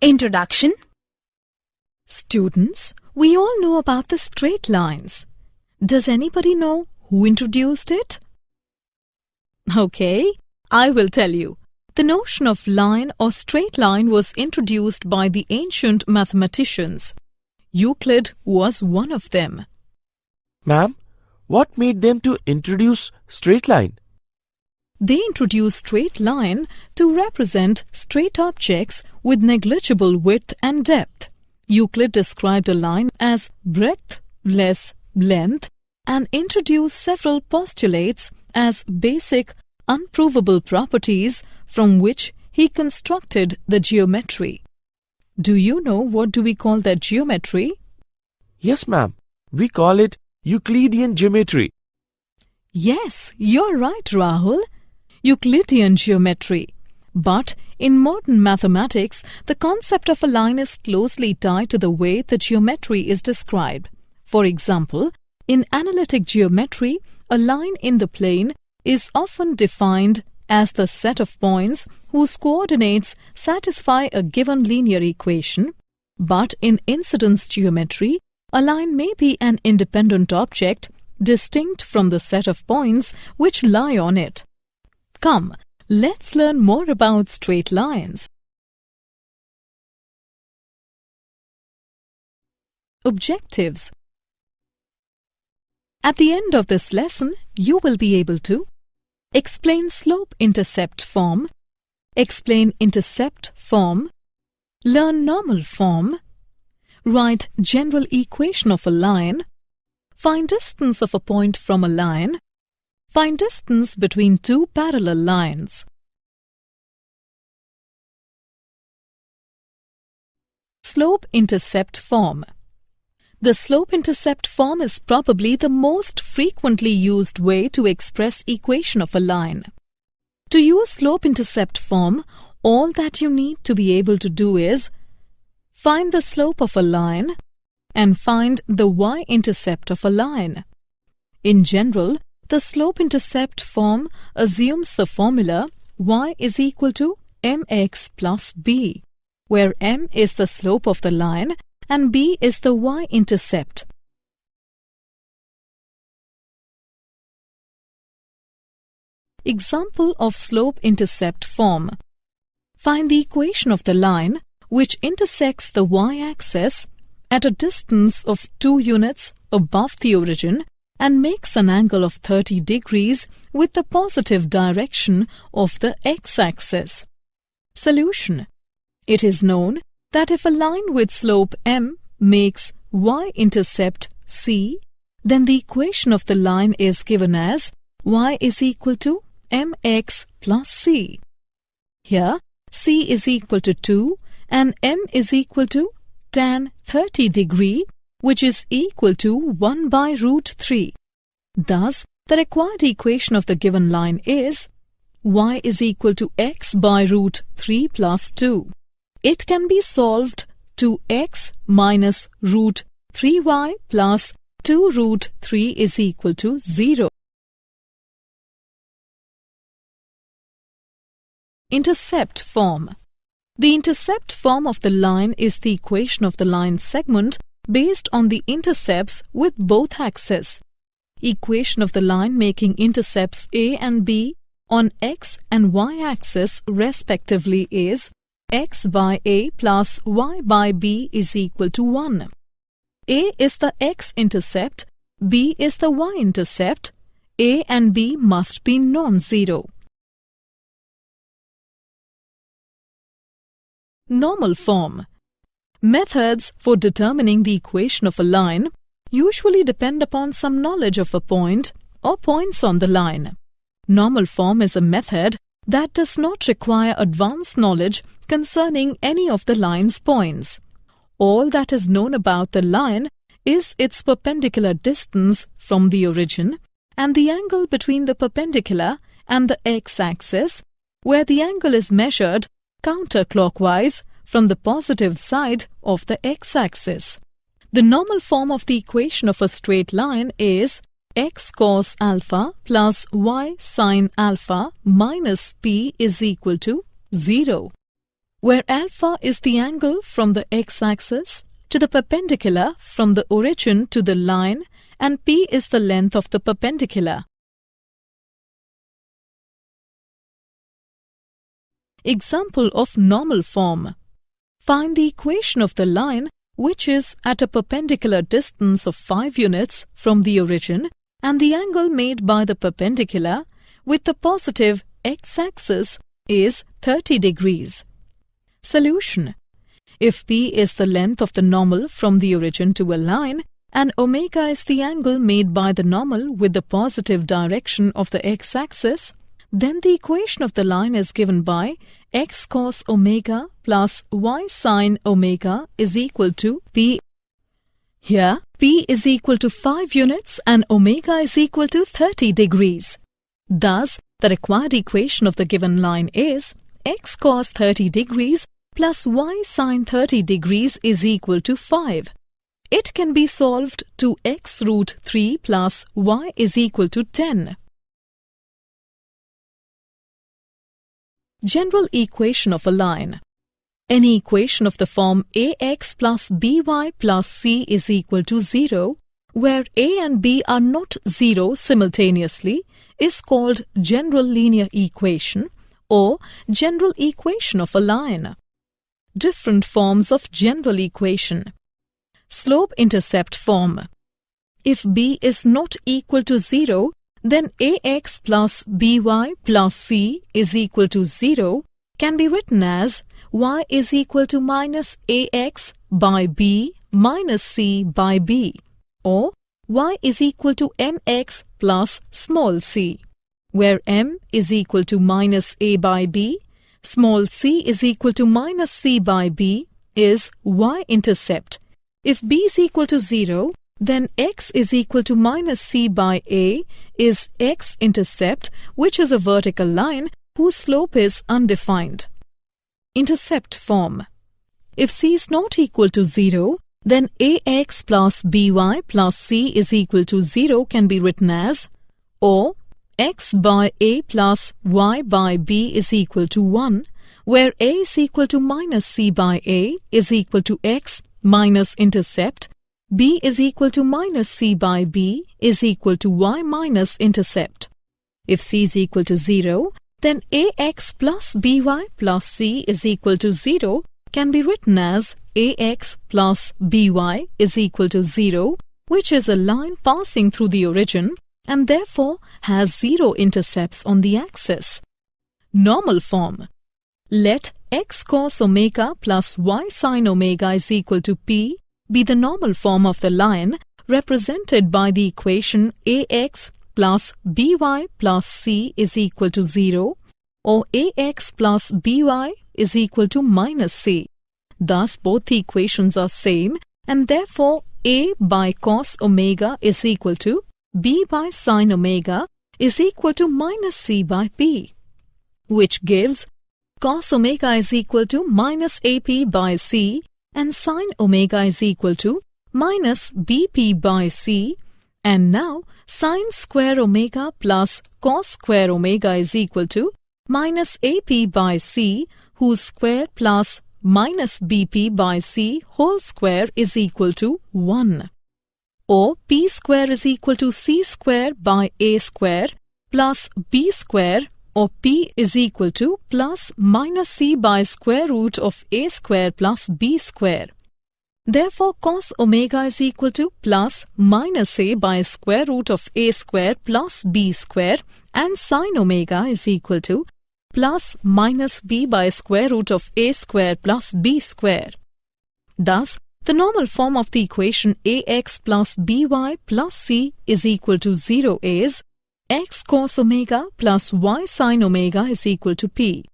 Introduction. Students, we all know about the straight lines. Does anybody know who introduced it? Okay, I will tell you. The notion of line or straight line was introduced by the ancient mathematicians. Euclid was one of them. Ma'am, what made them to introduce straight line? They introduced straight line to represent straight objects with negligible width and depth. Euclid described a line as breadth less length and introduced several postulates as basic, unprovable properties from which he constructed the geometry. Do you know what do we call that geometry? Yes, ma'am. We call it Euclidean geometry. Yes, you're right, Rahul. Euclidean geometry. But in modern mathematics, the concept of a line is closely tied to the way the geometry is described. For example, in analytic geometry, a line in the plane is often defined as the set of points whose coordinates satisfy a given linear equation. But in incidence geometry, a line may be an independent object distinct from the set of points which lie on it. Come, let's learn more about straight lines. Objectives. At the end of this lesson, you will be able to explain slope-intercept form, explain intercept form, learn normal form, write general equation of a line, find distance of a point from a line, find distance between two parallel lines. Slope-intercept form. The slope-intercept form is probably the most frequently used way to express equation of a line. To use slope-intercept form, all that you need to be able to do is find the slope of a line and find the y-intercept of a line. In general, the slope-intercept form assumes the formula y is equal to mx plus b, where m is the slope of the line and b is the y-intercept. Example of slope-intercept form. Find the equation of the line which intersects the y-axis at a distance of 2 units above the origin and makes an angle of 30 degrees with the positive direction of the x-axis. Solution. It is known that if a line with slope m makes y-intercept c, then the equation of the line is given as y is equal to mx plus c. Here, c is equal to 2 and m is equal to tan 30 degree, which is equal to 1 by root 3. Thus, the required equation of the given line is y is equal to x by root 3 plus 2. It can be solved to x minus root 3y plus 2 root 3 is equal to 0. Intercept form. The intercept form of the line is the equation of the line segment based on the intercepts with both axes. Equation of the line making intercepts a and b on x and y axis respectively is x by a plus y by b is equal to 1. A is the x-intercept, b is the y-intercept. A and b must be non-zero. Normal form. Methods for determining the equation of a line usually depend upon some knowledge of a point or points on the line. Normal form is a method that does not require advanced knowledge concerning any of the line's points. All that is known about the line is its perpendicular distance from the origin and the angle between the perpendicular and the x-axis, where the angle is measured counterclockwise from the positive side of the x-axis. The normal form of the equation of a straight line is x cos alpha plus y sin alpha minus p is equal to 0. where alpha is the angle from the x-axis to the perpendicular from the origin to the line and p is the length of the perpendicular. Example of normal form. Find the equation of the line which is at a perpendicular distance of 5 units from the origin and the angle made by the perpendicular with the positive x-axis is 30 degrees. Solution. If p is the length of the normal from the origin to a line and omega is the angle made by the normal with the positive direction of the x-axis, then the equation of the line is given by x cos omega plus y sin omega is equal to p. Here, p is equal to 5 units and omega is equal to 30 degrees. Thus, the required equation of the given line is x cos 30 degrees plus y sin 30 degrees is equal to 5. It can be solved to x root 3 plus y is equal to 10. General equation of a line. Any equation of the form ax plus by plus c is equal to 0, where a and b are not 0 simultaneously, is called general linear equation or general equation of a line. Different forms of general equation. Slope-intercept form. If b is not equal to 0, then ax plus by plus c is equal to 0 can be written as y is equal to minus ax by b minus c by b, or y is equal to mx plus small c, where m is equal to minus a by b, small c is equal to minus c by b is y-intercept. If b is equal to 0, then x is equal to minus c by a is x-intercept, which is a vertical line whose slope is undefined. Intercept form. If c is not equal to 0, then ax plus by plus c is equal to 0 can be written as or x by a plus y by b is equal to 1, where a is equal to minus c by a is equal to x minus intercept, b is equal to minus c by b is equal to y minus intercept. If c is equal to 0, then ax plus by plus c is equal to 0 can be written as ax plus by is equal to 0, which is a line passing through the origin and therefore has 0 intercepts on the axis. Normal form. Let x cos omega plus y sin omega is equal to p be the normal form of the line represented by the equation ax plus by plus c is equal to 0 or ax plus by is equal to minus c. Thus both the equations are same and therefore a by cos omega is equal to b by sin omega is equal to minus c by p, which gives cos omega is equal to minus ap by c and sin omega is equal to minus bp by c, and now sin square omega plus cos square omega is equal to minus ap by c whose square plus minus bp by c whole square is equal to 1. Or p square is equal to c square by a square plus b square, or p is equal to plus minus c by square root of a square plus b square. Therefore, cos omega is equal to plus minus a by square root of a square plus b square, and sin omega is equal to plus minus b by square root of a square plus b square. Thus, the normal form of the equation ax plus by plus c is equal to 0 is x cos omega plus y sin omega is equal to p,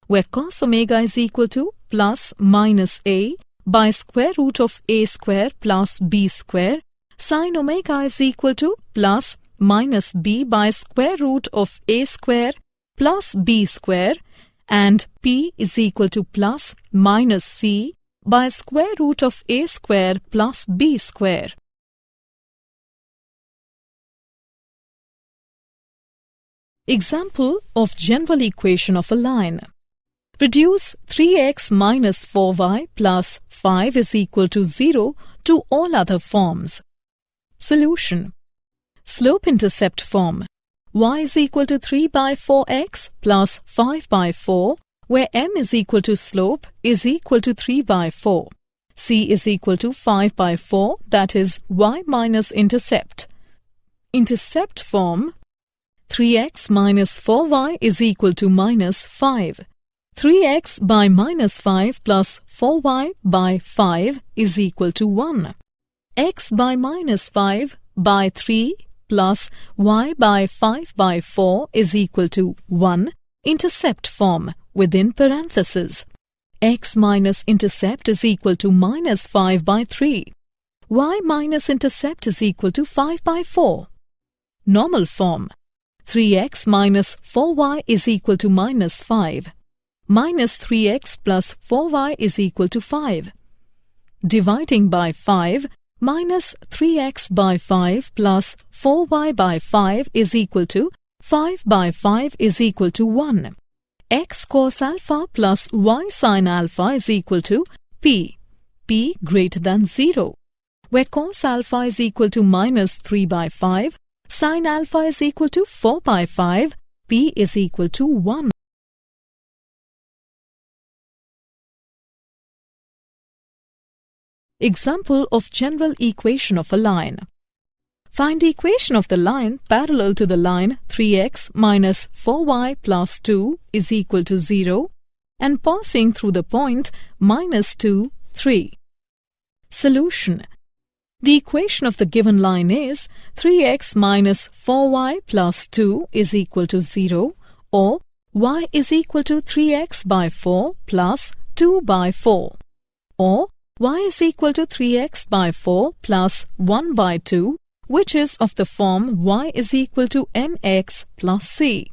where cos omega is equal to plus minus a by square root of a square plus b square, sin omega is equal to plus minus b by square root of a square plus b square, and p is equal to plus minus c by square root of a square plus b square. Example of general equation of a line. Reduce 3x minus 4y plus 5 is equal to 0 to all other forms. Solution. Slope-intercept form. Y is equal to 3 by 4x plus 5 by 4, where m is equal to slope is equal to 3 by 4. C is equal to 5 by 4, that is y minus intercept. Intercept form. 3x minus 4y is equal to minus 5. 3x by minus 5 plus 4y by 5 is equal to 1. X by minus 5 by 3 plus y by 5 by 4 is equal to 1. Intercept form within parentheses. X minus intercept is equal to minus 5 by 3. Y minus intercept is equal to 5 by 4. Normal form. 3x minus 4y is equal to minus 5. Minus 3x plus 4y is equal to 5. Dividing by 5, minus 3x by 5 plus 4y by 5 is equal to 5 by 5 is equal to 1. X cos alpha plus y sin alpha is equal to p. P greater than 0. Where cos alpha is equal to minus 3 by 5, sin alpha is equal to 4 by 5, p is equal to 1. Example of general equation of a line. Find the equation of the line parallel to the line 3x minus 4y plus 2 is equal to 0 and passing through the point minus 2, 3. Solution. The equation of the given line is 3x minus 4y plus 2 is equal to 0 or y is equal to 3x by 4 plus 2 by 4 or y is equal to 3x by 4 plus 1 by 2, which is of the form y is equal to mx plus c.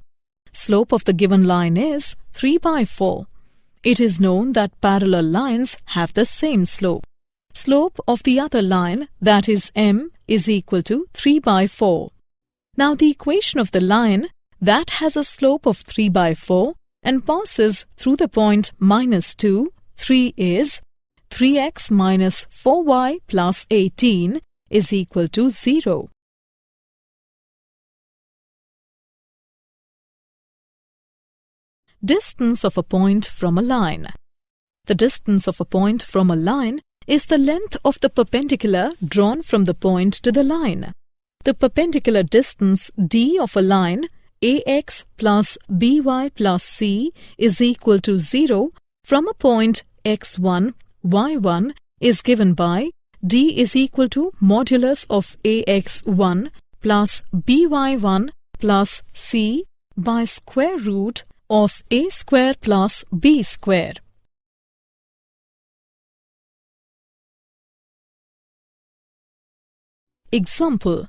Slope of the given line is 3 by 4. It is known that parallel lines have the same slope. Slope of the other line, that is m, is equal to 3 by 4. Now the equation of the line that has a slope of 3 by 4 and passes through the point minus 2, 3 is 3x minus 4y plus 18 is equal to 0. Distance of a point from a line. The distance of a point from a line is the length of the perpendicular drawn from the point to the line. The perpendicular distance d of a line ax plus by plus c is equal to 0 from a point x1, y1 is given by d is equal to modulus of ax1 plus by1 plus c by square root of a square plus b square. Example.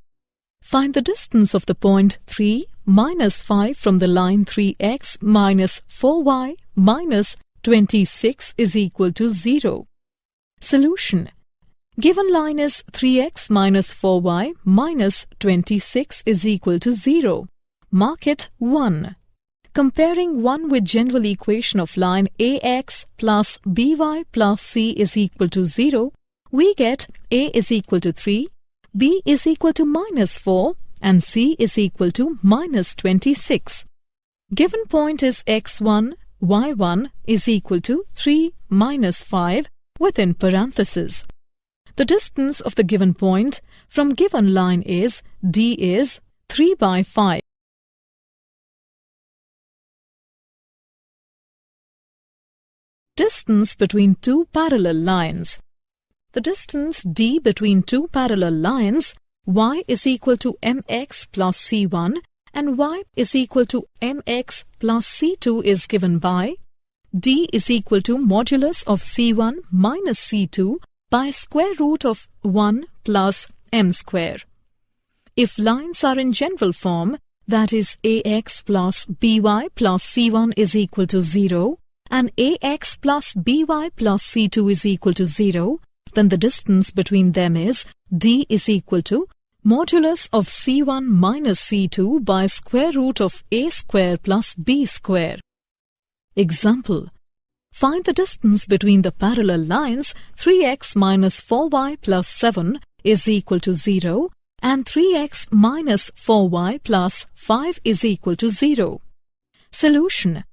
Find the distance of the point 3 minus 5 from the line 3x minus 4y minus 26 is equal to 0. Solution. Given line is 3x minus 4y minus 26 is equal to 0. Mark it 1. Comparing 1 with general equation of line ax plus by plus c is equal to 0, we get a is equal to 3, b is equal to minus 4 and c is equal to minus 26. Given point is x1, y1 is equal to 3 minus 5 within parentheses. The distance of the given point from given line is d is 3 by 5. Distance between two parallel lines. The distance d between two parallel lines y is equal to mx plus c1 and y is equal to mx plus c2 is given by d is equal to modulus of c1 minus c2 by square root of 1 plus m square. If lines are in general form, that is ax plus by plus c1 is equal to 0 and ax plus by plus c2 is equal to 0, then the distance between them is d is equal to modulus of c1 minus c2 by square root of a square plus b square. Example. Find the distance between the parallel lines 3x minus 4y plus 7 is equal to 0 and 3x minus 4y plus 5 is equal to 0. Solution.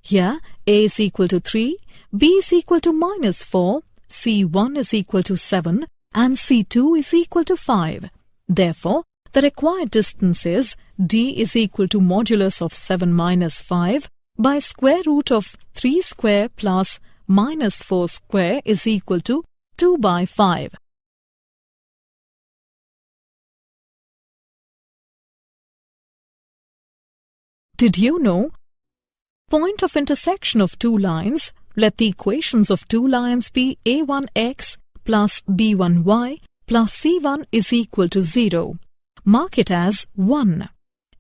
Here a is equal to 3, b is equal to minus 4, c1 is equal to 7 and c2 is equal to 5. Therefore, the required distance is d is equal to modulus of 7 minus 5 by square root of 3 square plus minus 4 square is equal to 2 by 5. Did you know? Point of intersection of two lines. Let the equations of two lines be a1x plus b1y plus c1 is equal to 0. Mark it as 1.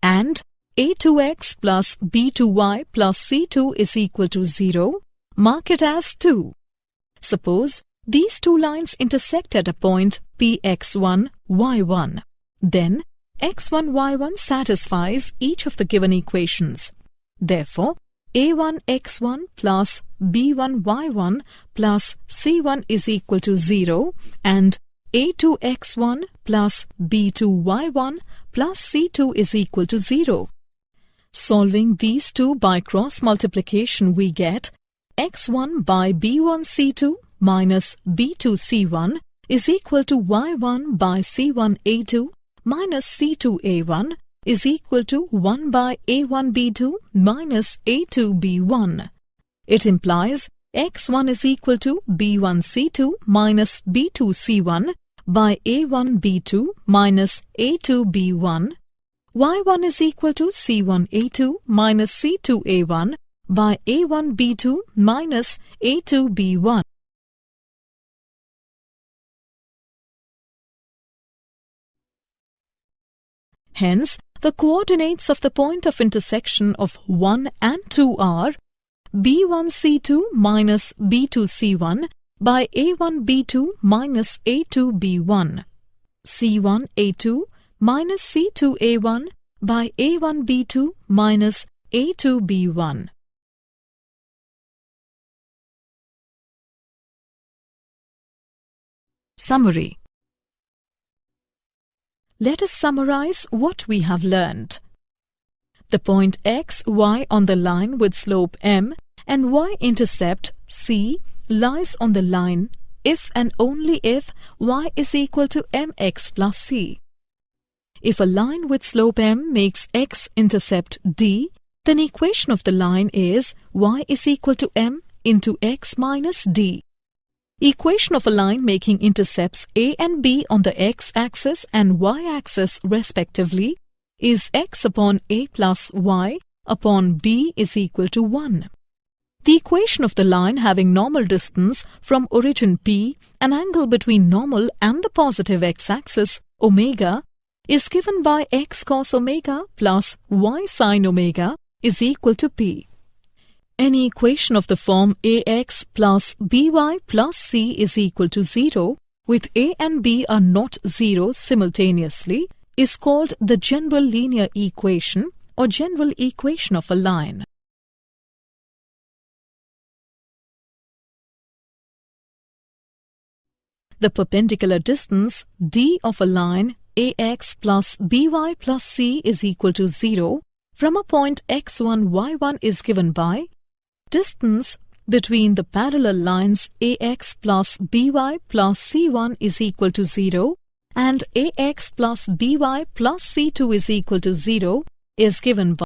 And a2x plus b2y plus c2 is equal to 0. Mark it as 2. Suppose these two lines intersect at a point px1, y1. Then x1, y1 satisfies each of the given equations. Therefore, a1x1 plus b1y1 plus c1 is equal to 0 and a2x1 plus b2y1 plus c2 is equal to 0. Solving these two by cross multiplication, we get x1 by b1c2 minus b2c1 is equal to y1 by c1a2 minus c2a1 is equal to 1 by a1b2 minus a2b1. It implies x1 is equal to b1c2 minus b2c1 by a1b2 minus a2b1. y1 is equal to c1a2 minus c2a1 by a1b2 minus a2b1. Hence, the coordinates of the point of intersection of 1 and 2 are b1c2 minus b2c1 by a1b2 minus a2b1, c1a2 minus c2a1 by a1b2 minus a2b1. Summary. Let us summarize what we have learned. The point x, y on the line with slope m and y-intercept c lies on the line if and only if y is equal to mx plus c. If a line with slope m makes x-intercept d, then equation of the line is y is equal to m into x minus d. Equation of a line making intercepts a and b on the x-axis and y-axis respectively is x upon a plus y upon b is equal to 1. The equation of the line having normal distance from origin P, an angle between normal and the positive x-axis, omega, is given by x cos omega plus y sin omega is equal to P. Any equation of the form ax plus by plus c is equal to 0, with a and b are not 0 simultaneously, is called the general linear equation or general equation of a line. The perpendicular distance d of a line ax plus by plus c is equal to 0 from a point x1, y1 is given by distance between the parallel lines ax plus by plus c1 is equal to 0 and ax plus by plus c2 is equal to 0 is given by